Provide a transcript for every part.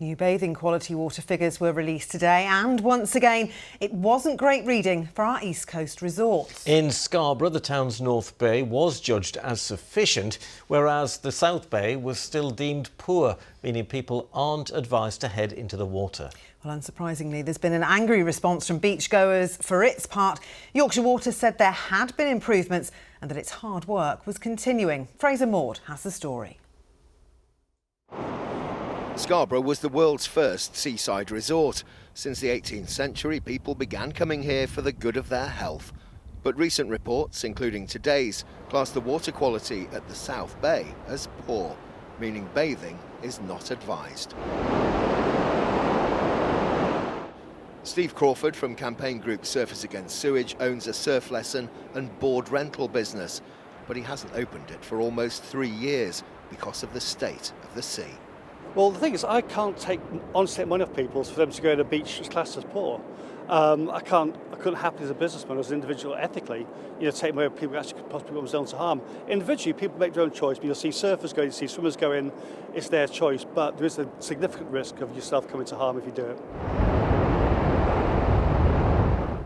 New bathing quality water figures were released today, and once again, it wasn't great reading for our East Coast resorts. In Scarborough, the town's North Bay was judged as sufficient, whereas the South Bay was still deemed poor, meaning people aren't advised to head into the water. Well, unsurprisingly, there's been an angry response from beachgoers. For its part, Yorkshire Water said there had been improvements and that its hard work was continuing. Fraser Maud has the story. Scarborough was the world's first seaside resort. Since the 18th century, people began coming here for the good of their health. But recent reports, including today's, class the water quality at the South Bay as poor, meaning bathing is not advised. Steve Crawford from campaign group Surfers Against Sewage owns a surf lesson and board rental business, but he hasn't opened it for almost 3 years because of the state of the sea. Well, the thing is, I can't honestly take money off people for them to go to a beach that's classed as poor. I couldn't happily as a businessman, as an individual, ethically, take money off people who actually could possibly put themselves to harm. Individually, people make their own choice. You'll see surfers go, you see swimmers go in. It's their choice, but there is a significant risk of yourself coming to harm if you do it.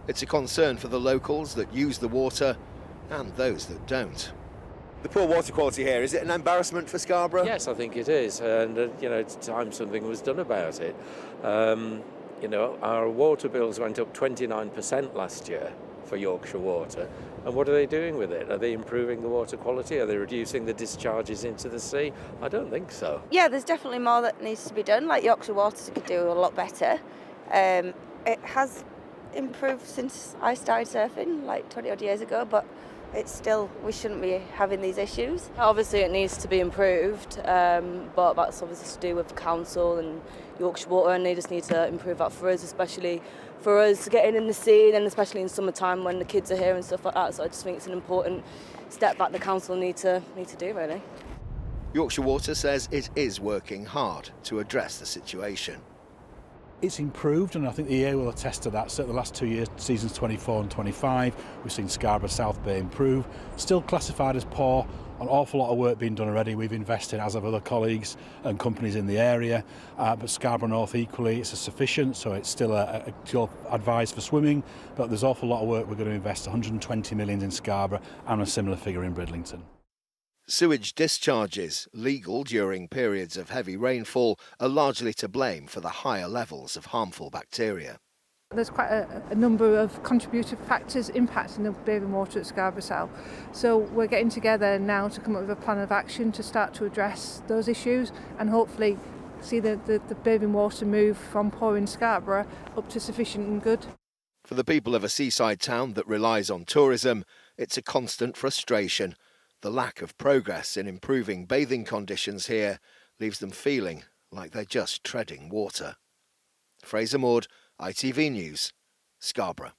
It's a concern for the locals that use the water and those that don't. The poor water quality here, is it an embarrassment for Scarborough? Yes, I think it is, and it's time something was done about it. Our water bills went up 29% last year for Yorkshire Water, and what are they doing with it? Are they improving the water quality? Are they reducing the discharges into the sea? I don't think so. Yeah, there's definitely more that needs to be done, like Yorkshire Water could do a lot better. It has improved since I started surfing, like 20 odd years ago, but it's still, we shouldn't be having these issues. Obviously it needs to be improved, but that's obviously to do with council and Yorkshire Water, and they just need to improve that for us, especially for us getting in the sea, and especially in summertime when the kids are here and stuff like that. So I just think it's an important step that the council need to do, really. Yorkshire Water says it is working hard to address the situation. It's improved, and I think the EA will attest to that. Certainly the last 2 years, seasons 24 and 25, we've seen Scarborough South Bay improve. Still classified as poor, an awful lot of work being done already. We've invested, as have other colleagues and companies in the area, but Scarborough North equally, it's sufficient, so it's still still advised for swimming, but there's an awful lot of work. We're going to invest 120 million in Scarborough and a similar figure in Bridlington. Sewage discharges, legal during periods of heavy rainfall, are largely to blame for the higher levels of harmful bacteria. There's quite a number of contributing factors impacting the bathing water at Scarborough South. So we're getting together now to come up with a plan of action to start to address those issues and hopefully see the bathing water move from poor in Scarborough up to sufficient and good. For the people of a seaside town that relies on tourism, it's a constant frustration. The lack of progress in improving bathing conditions here leaves them feeling like they're just treading water. Fraser Maud, ITV News, Scarborough.